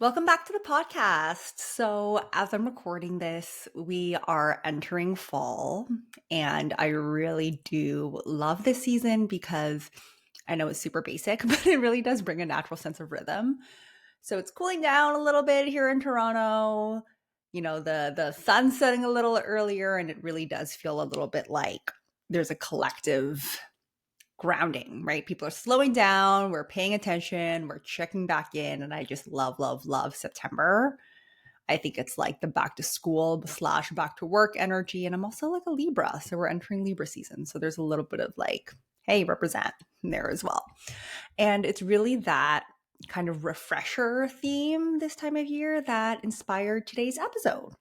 Welcome back to the podcast. So, as I'm recording this, we are entering fall, and I really do love this season because I know it's super basic, but it really does bring a natural sense of rhythm. So, it's cooling down a little bit here in Toronto. The sun's setting a little earlier, and it really does feel a little bit like there's a collective grounding, right? People are slowing down, we're paying attention, we're checking back in, and I just love, love, love September. I think it's like the back to school slash back to work energy. And I'm also like a Libra. So we're entering Libra season. So there's a little bit of like, hey, represent there as well. And it's really that kind of refresher theme this time of year that inspired today's episode.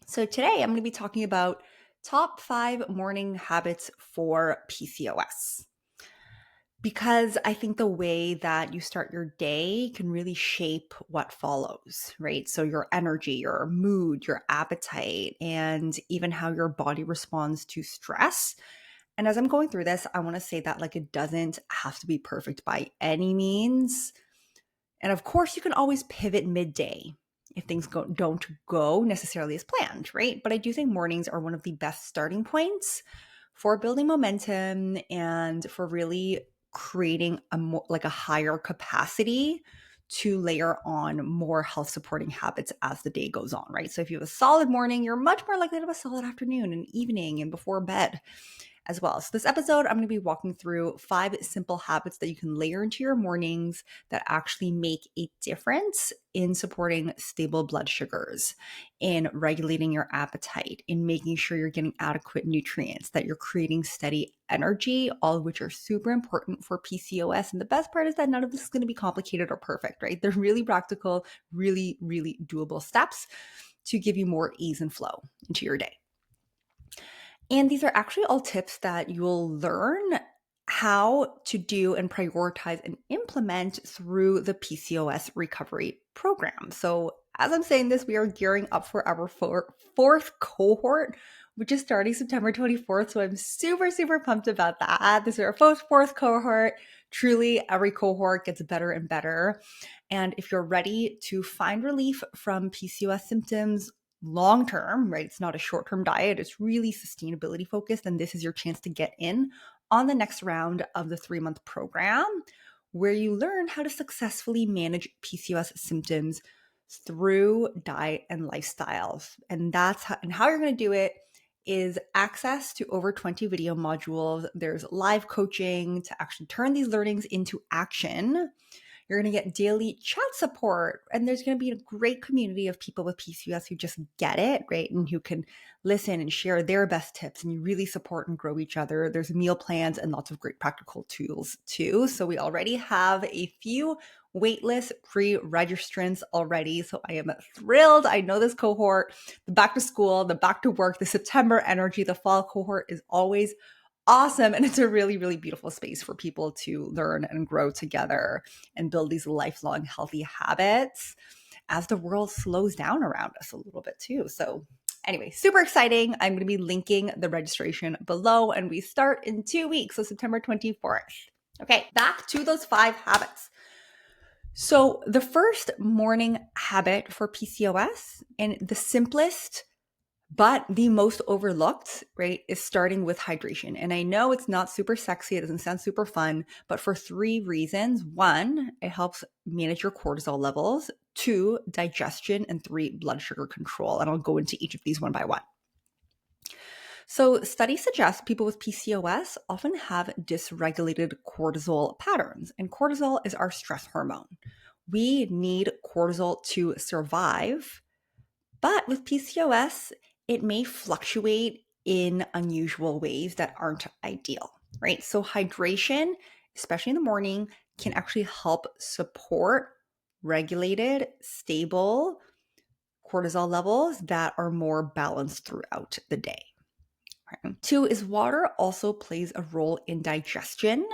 So today I'm going to be talking about top 5 morning habits for PCOS, because I think the way that you start your day can really shape what follows, right? So your energy, your mood, your appetite, and even how your body responds to stress. And as I'm going through this, I want to say that like it doesn't have to be perfect by any means. And of course, you can always pivot midday if things don't go necessarily as planned, right? But I do think mornings are one of the best starting points for building momentum and for really creating a higher capacity to layer on more health supporting habits as the day goes on, right? So if you have a solid morning, you're much more likely to have a solid afternoon and evening and before bed as well. So this episode, I'm going to be walking through 5 simple habits that you can layer into your mornings that actually make a difference in supporting stable blood sugars, in regulating your appetite, in making sure you're getting adequate nutrients, that you're creating steady energy, all of which are super important for PCOS. And the best part is that none of this is going to be complicated or perfect, right? They're really practical, really, really doable steps to give you more ease and flow into your day. And these are actually all tips that you'll learn how to do and prioritize and implement through the PCOS recovery program. So, as I'm saying this, we are gearing up for our fourth cohort, which is starting September 24th. So, I'm super, super pumped about that. This is our fourth cohort. Truly, every cohort gets better and better. And if you're ready to find relief from PCOS symptoms, long term, right? It's not a short term diet, it's really sustainability focused. And this is your chance to get in on the next round of the 3-month program where you learn how to successfully manage PCOS symptoms through diet and lifestyles. And how you're going to do it is access to over 20 video modules. There's live coaching to actually turn these learnings into action. You're going to get daily chat support, and there's going to be a great community of people with PCOS who just get it, right? And who can listen and share their best tips, and you really support and grow each other. There's meal plans and lots of great practical tools too. So we already have a few waitlist pre-registrants already. So I am thrilled. I know this cohort, the back to school, the back to work, the September energy, the fall cohort is always awesome. And it's a really, really beautiful space for people to learn and grow together and build these lifelong healthy habits as the world slows down around us a little bit too. So anyway, super exciting. I'm going to be linking the registration below, and we start in 2 weeks. So September 24th. Okay, back to those 5 habits. So the first morning habit for PCOS, and the simplest but the most overlooked, right, is starting with hydration. And I know it's not super sexy, it doesn't sound super fun, but for 3 reasons. 1, it helps manage your cortisol levels. 2, digestion. And 3, blood sugar control. And I'll go into each of these one by one. So studies suggest people with PCOS often have dysregulated cortisol patterns. And cortisol is our stress hormone. We need cortisol to survive. But with PCOS, it may fluctuate in unusual ways that aren't ideal, right? So hydration, especially in the morning, can actually help support regulated, stable cortisol levels that are more balanced throughout the day. Right? 2 is water also plays a role in digestion.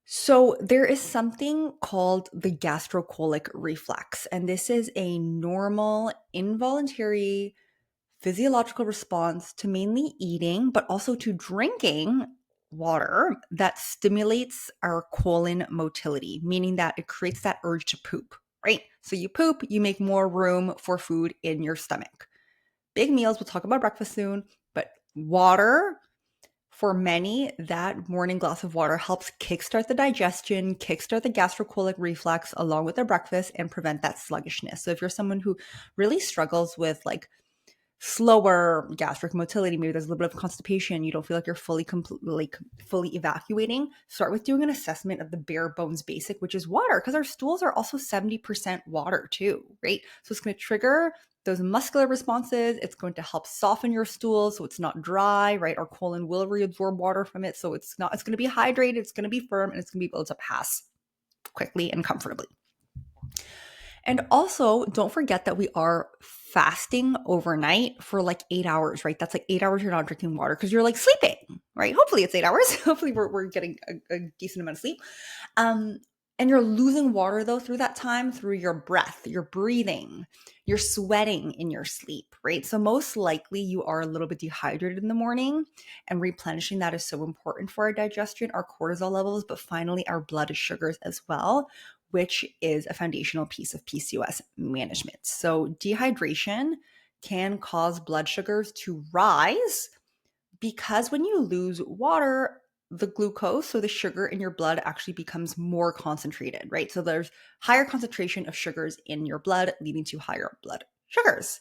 So there is something called the gastrocolic reflex, and this is a normal, involuntary physiological response to mainly eating, but also to drinking water that stimulates our colon motility, meaning that it creates that urge to poop, right? So you poop, you make more room for food in your stomach. Big meals, we'll talk about breakfast soon, but water, for many, that morning glass of water helps kickstart the digestion, kickstart the gastrocolic reflex along with their breakfast and prevent that sluggishness. So if you're someone who really struggles with like slower gastric motility, maybe there's a little bit of constipation, you don't feel like you're fully evacuating, start with doing an assessment of the bare bones basic, which is water, because our stools are also 70% water too, right? So it's going to trigger those muscular responses. It's going to help soften your stool so it's not dry, right? Our colon will reabsorb water from it. So it's going to be hydrated, it's going to be firm, and it's going to be able to pass quickly and comfortably. And also, don't forget that we are fasting overnight for like 8 hours, right? That's like 8 hours you're not drinking water because you're like sleeping, right? Hopefully it's 8 hours. Hopefully we're getting a decent amount of sleep. And you're losing water though through that time, through your breath, your breathing, you're sweating in your sleep, right? So most likely you are a little bit dehydrated in the morning, and replenishing that is so important for our digestion, our cortisol levels, but finally our blood sugars as well, which is a foundational piece of PCOS management. So dehydration can cause blood sugars to rise because when you lose water, the glucose, so the sugar in your blood, actually becomes more concentrated, right? So there's higher concentration of sugars in your blood, leading to higher blood sugars.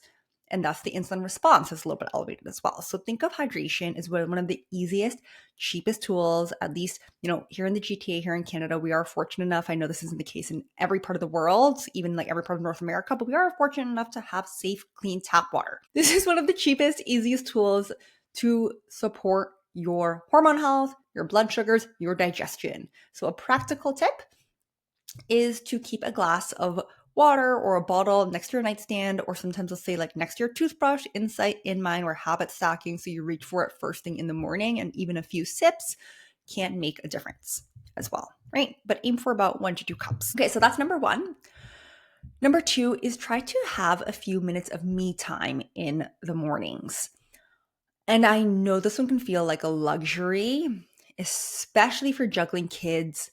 And thus the insulin response is a little bit elevated as well. So think of hydration as one of the easiest, cheapest tools, at least, here in the GTA, here in Canada, we are fortunate enough. I know this isn't the case in every part of the world, even like every part of North America, but we are fortunate enough to have safe, clean tap water. This is one of the cheapest, easiest tools to support your hormone health, your blood sugars, your digestion. So a practical tip is to keep a glass of water or a bottle next to your nightstand, or sometimes let's say like next to your toothbrush, insight in mind, or habit stacking. So you reach for it first thing in the morning, and even a few sips can make a difference as well, right? But aim for about 1 to 2 cups. Okay, so that's number 1. Number 2 is try to have a few minutes of me time in the mornings. And I know this one can feel like a luxury, especially for juggling kids,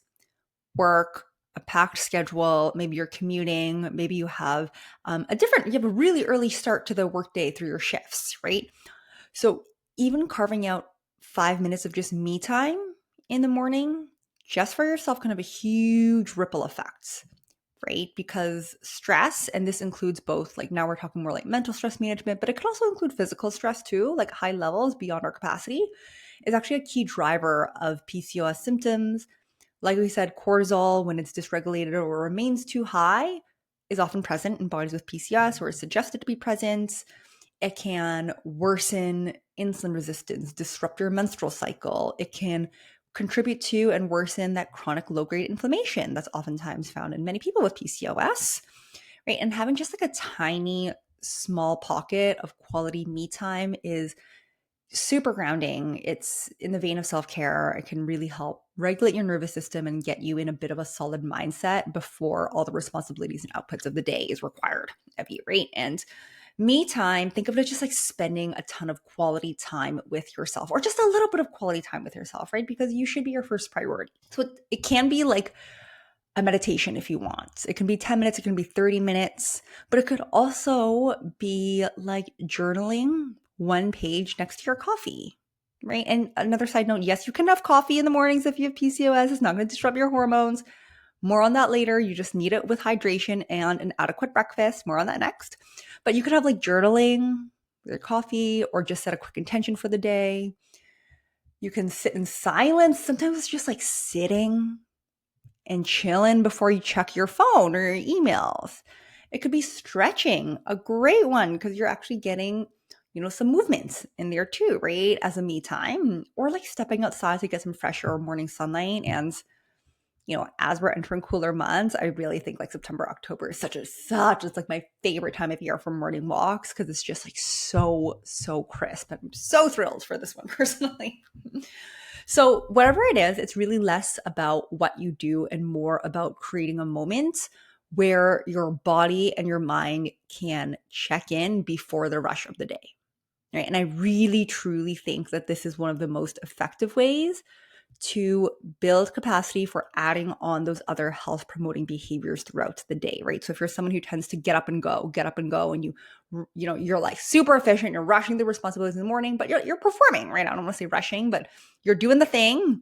work, a packed schedule. Maybe you're commuting. Maybe you have you have a really early start to the workday through your shifts, right? So even carving out 5 minutes of just me time in the morning, just for yourself, can have a huge ripple effect, right? Because stress, and this includes both, like now we're talking more like mental stress management, but it could also include physical stress too, like high levels beyond our capacity, is actually a key driver of PCOS symptoms. Like we said, cortisol, when it's dysregulated or remains too high, is often present in bodies with PCOS, or is suggested to be present. It can worsen insulin resistance, disrupt your menstrual cycle. It can contribute to and worsen that chronic low-grade inflammation that's oftentimes found in many people with PCOS, right? And having just like a tiny, small pocket of quality me time is super grounding. It's in the vein of self-care. It can really help regulate your nervous system and get you in a bit of a solid mindset before all the responsibilities and outputs of the day is required of you, right? And me time, think of it as just like spending a ton of quality time with yourself, or just a little bit of quality time with yourself, right? Because you should be your first priority. So it can be like a meditation if you want. It can be 10 minutes, it can be 30 minutes, but it could also be like journaling 1 page next to your coffee, right? And another side note, yes, you can have coffee in the mornings if you have PCOS. It's not going to disrupt your hormones. More on that later. You just need it with hydration and an adequate breakfast. More on that next. But you could have like journaling with your coffee, or just set a quick intention for the day. You can sit in silence. Sometimes it's just like sitting and chilling before you check your phone or your emails. It could be stretching, a great one, because you're actually getting, some movements in there too, right? As a me time, or like stepping outside to get some fresher morning sunlight. And as we're entering cooler months, I really think like September, October is it's like my favorite time of year for morning walks, because it's just like so crisp. I'm so thrilled for this one personally. So whatever it is, it's really less about what you do and more about creating a moment where your body and your mind can check in before the rush of the day. Right? And I really, truly think that this is one of the most effective ways to build capacity for adding on those other health promoting behaviors throughout the day, right? So if you're someone who tends to get up and go, and you're like super efficient, you're rushing the responsibilities in the morning, but you're performing, right? I don't want to say rushing, but you're doing the thing.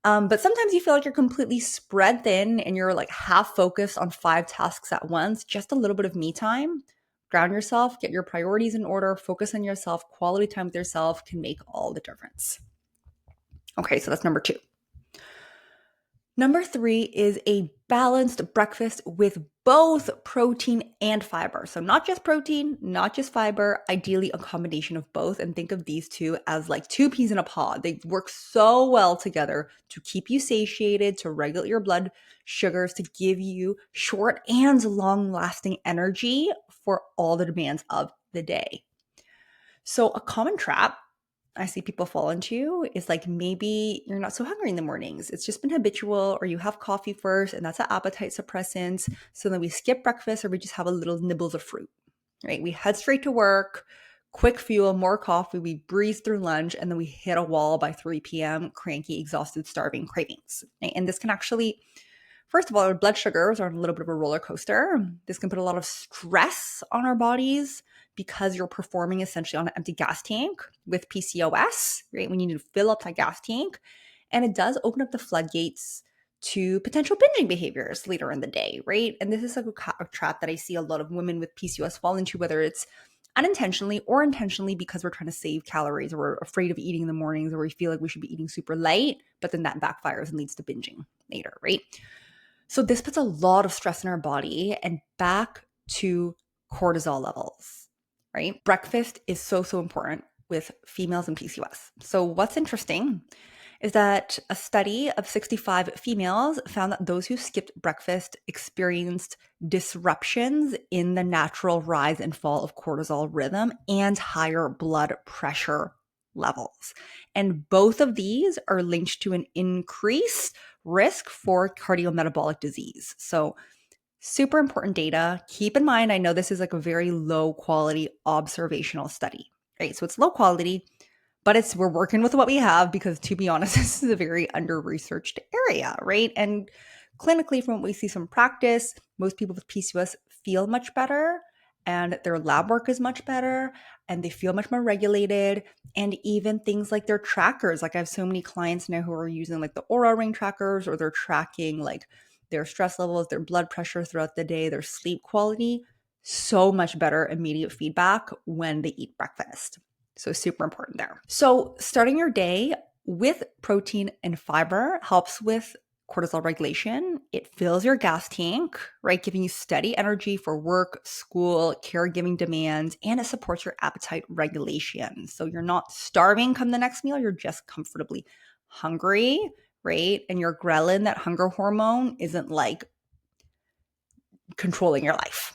But sometimes you feel like you're completely spread thin and you're like half focused on 5 tasks at once. Just a little bit of me time. Ground yourself, get your priorities in order, focus on yourself. Quality time with yourself can make all the difference. Okay, so that's number 2. Number 3 is a balanced breakfast with both protein and fiber. So not just protein, not just fiber, ideally a combination of both. And think of these two as like 2 peas in a pod. They work so well together to keep you satiated, to regulate your blood sugars, to give you short and long-lasting energy for all the demands of the day. So a common trap I see people fall into is like maybe you're not so hungry in the mornings. It's just been habitual, or you have coffee first and that's an appetite suppressant. So then we skip breakfast or we just have a little nibbles of fruit, right? We head straight to work, quick fuel, more coffee, we breeze through lunch, and then we hit a wall by 3 p.m., cranky, exhausted, starving cravings. Right? And this can actually, first of all, our blood sugars are on a little bit of a roller coaster. This can put a lot of stress on our bodies because you're performing essentially on an empty gas tank with PCOS, right? We need to fill up that gas tank. And it does open up the floodgates to potential binging behaviors later in the day, right? And this is like a trap that I see a lot of women with PCOS fall into, whether it's unintentionally or intentionally because we're trying to save calories or we're afraid of eating in the mornings, or we feel like we should be eating super light, but then that backfires and leads to binging later, right? So this puts a lot of stress in our body, and back to cortisol levels, right? Breakfast is so important with females and PCOS. So what's interesting is that a study of 65 females found that those who skipped breakfast experienced disruptions in the natural rise and fall of cortisol rhythm and higher blood pressure levels. And both of these are linked to an increased risk for cardiometabolic disease. So super important data. Keep in mind, I know this is like a very low quality observational study, right? So it's low quality, but we're working with what we have because, to be honest, this is a very under-researched area, right? And clinically, from what we see from practice, most people with PCOS feel much better and their lab work is much better and they feel much more regulated. And even things like their trackers, like I have so many clients now who are using like the Oura Ring trackers, or they're tracking like their stress levels, their blood pressure throughout the day, their sleep quality, so much better immediate feedback when they eat breakfast. So super important there. So starting your day with protein and fiber helps with cortisol regulation. It fills your gas tank, right? Giving you steady energy for work, school, caregiving demands, and it supports your appetite regulation. So you're not starving come the next meal, you're just comfortably hungry, right? And your ghrelin, that hunger hormone, isn't like controlling your life.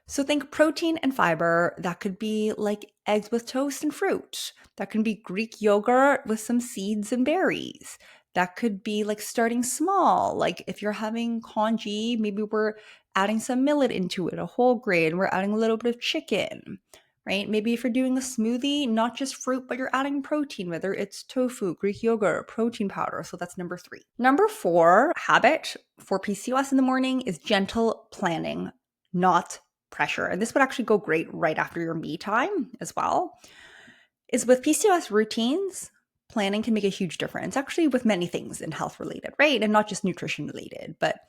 So think protein and fiber. That could be like eggs with toast and fruit. That can be Greek yogurt with some seeds and berries. That could be like starting small. Like if you're having congee, maybe we're adding some millet into it, a whole grain. We're adding a little bit of chicken, right? Maybe if you're doing a smoothie, not just fruit, but you're adding protein, whether it's tofu, Greek yogurt, protein powder. So that's number 3. Number 4 habit for PCOS in the morning is gentle planning, not pressure. And this would actually go great right after your me time as well. Is with PCOS routines, planning can make a huge difference, actually with many things in health related, right? And not just nutrition related, but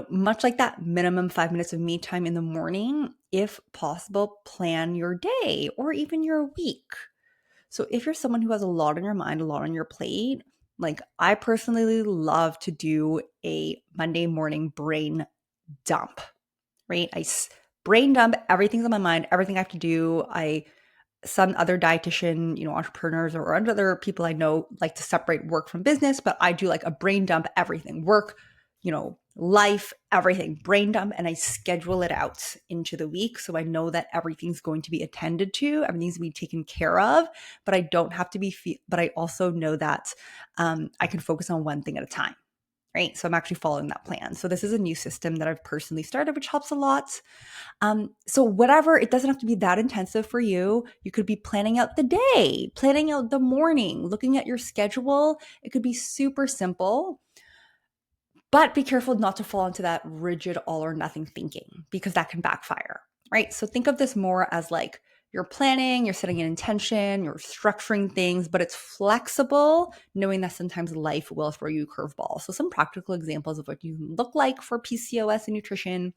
much like that minimum 5 minutes of me time in the morning, if possible, plan your day or even your week. So if you're someone who has a lot on your mind, a lot on your plate, like I personally love to do a Monday morning brain dump, right? I brain dump everything's on my mind, everything I have to do. Some other dietitian, entrepreneurs or other people I know like to separate work from business, but I do like a brain dump, everything, work, life, everything, brain dump, and I schedule it out into the week. So I know that everything's going to be attended to, everything's going to be taken care of, but I don't have to but I also know that I can focus on one thing at a time. right? So I'm actually following that plan. So this is a new system that I've personally started, which helps a lot. So whatever, it doesn't have to be that intensive for you. You could be planning out the day, planning out the morning, looking at your schedule. It could be super simple, but be careful not to fall into that rigid all or nothing thinking because that can backfire, right? So think of this more as like you're planning, you're setting an intention, you're structuring things, but it's flexible, knowing that sometimes life will throw you curveballs. So some practical examples of what you look like for PCOS and nutrition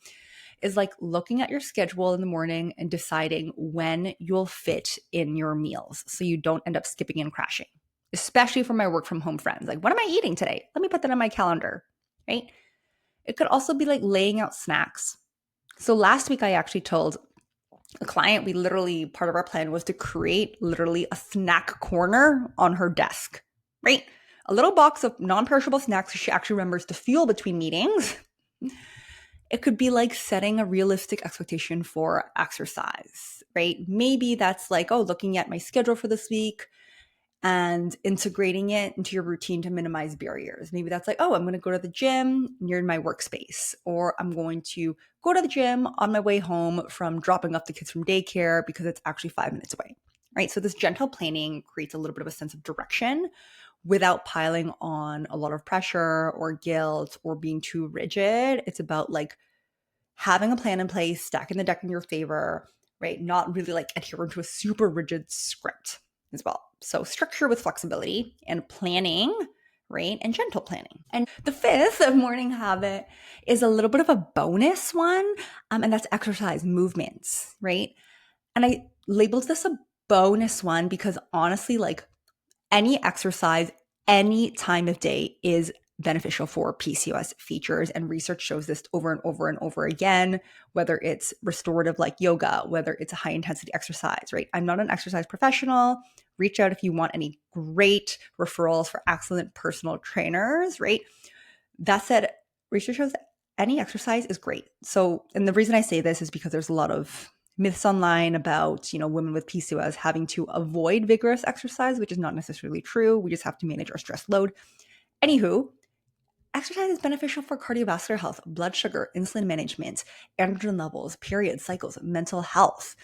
is like looking at your schedule in the morning and deciding when you'll fit in your meals so you don't end up skipping and crashing, especially for my work from home friends. Like, what am I eating today? Let me put that on my calendar, right? It could also be like laying out snacks. So last week, I actually told a client, part of our plan was to create literally a snack corner on her desk, right? A little box of non-perishable snacks so she actually remembers to fuel between meetings. It could be like setting a realistic expectation for exercise, right? Maybe that's like, oh, looking at my schedule for this week and integrating it into your routine to minimize barriers. Maybe that's like, oh, I'm going to go to the gym near my workspace, or I'm going to go to the gym on my way home from dropping off the kids from daycare because it's actually 5 minutes away, right? So this gentle planning creates a little bit of a sense of direction without piling on a lot of pressure or guilt or being too rigid. It's about like having a plan in place, stacking the deck in your favor, right? Not really like adhering to a super rigid script as well. So structure with flexibility and planning, right? And gentle planning. And the fifth morning habit is a little bit of a bonus one, and that's exercise movements, right? And I labeled this a bonus one because honestly, like any exercise, any time of day is beneficial for PCOS features. And research shows this over and over and over again, whether it's restorative like yoga, whether it's a high intensity exercise, right? I'm not an exercise professional. Reach out if you want any great referrals for excellent personal trainers, right? That said, research shows that any exercise is great. So, and the reason I say this is because there's a lot of myths online about, women with PCOS having to avoid vigorous exercise, which is not necessarily true. We just have to manage our stress load. Anywho, exercise is beneficial for cardiovascular health, blood sugar, insulin management, androgen levels, period cycles, mental health,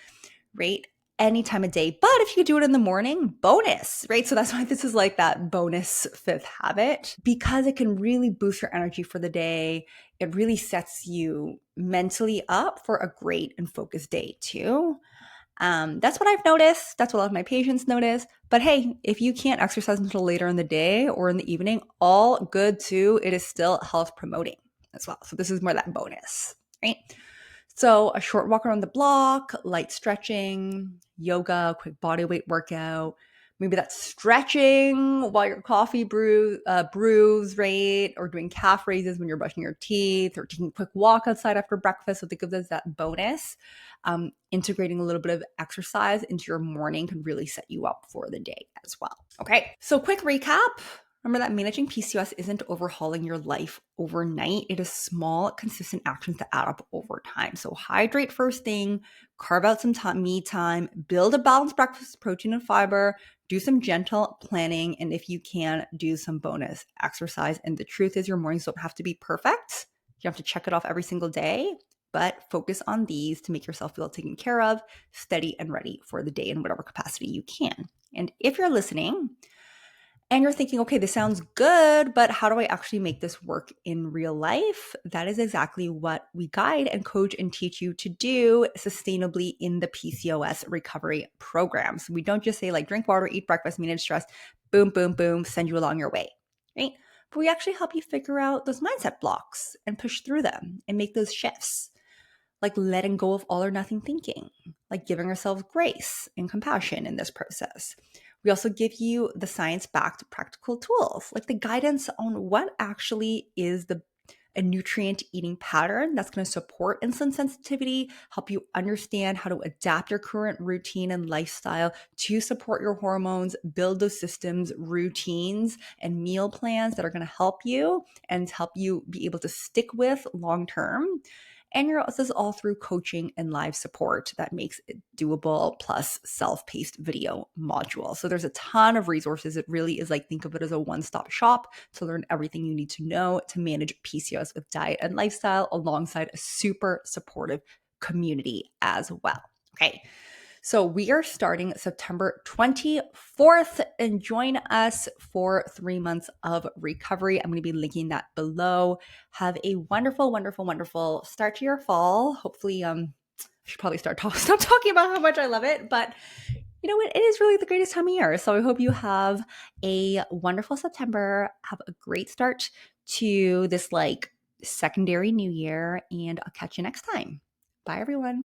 right? Any time of day. But if you do it in the morning, bonus, right? So that's why this is like that bonus fifth habit, because it can really boost your energy for the day. It really sets you mentally up for a great and focused day too. That's what I've noticed. That's what a lot of my patients notice. But hey, if you can't exercise until later in the day or in the evening, all good too. It is still health promoting as well. So this is more that bonus, right? So a short walk around the block, light stretching, yoga, quick body weight workout. Maybe that's stretching while your coffee brews, right? Or doing calf raises when you're brushing your teeth, or taking a quick walk outside after breakfast. So think of this as that bonus. Integrating a little bit of exercise into your morning can really set you up for the day as well. Okay, so quick recap. Remember that managing PCOS isn't overhauling your life overnight. It is small, consistent actions that add up over time. So hydrate first thing, carve out some me time, build a balanced breakfast, protein and fiber, do some gentle planning, and if you can, do some bonus exercise. And the truth is your mornings don't have to be perfect. You have to check it off every single day, but focus on these to make yourself feel taken care of, steady, and ready for the day in whatever capacity you can. And if you're listening, and you're thinking, okay, this sounds good, but how do I actually make this work in real life? That is exactly what we guide and coach and teach you to do sustainably in the PCOS recovery program. So we don't just say like drink water, eat breakfast, manage stress, boom, boom, boom, send you along your way, right? But we actually help you figure out those mindset blocks and push through them and make those shifts, like letting go of all or nothing thinking, like giving ourselves grace and compassion in this process. We also give you the science-backed practical tools, like the guidance on what actually is a nutrient eating pattern that's going to support insulin sensitivity, help you understand how to adapt your current routine and lifestyle to support your hormones, build those systems, routines, and meal plans that are going to help you and help you be able to stick with long-term. And this is all through coaching and live support that makes it doable, plus self-paced video module. So there's a ton of resources. It really is like, think of it as a one-stop shop to learn everything you need to know to manage PCOS with diet and lifestyle, alongside a super supportive community as well. Okay. So we are starting September 24th, and join us for 3 months of recovery. I'm going to be linking that below. Have a wonderful, wonderful, wonderful start to your fall. Hopefully, I should probably stop talking about how much I love it, but you know what? It is really the greatest time of year. So I hope you have a wonderful September. Have a great start to this like secondary new year, and I'll catch you next time. Bye, everyone.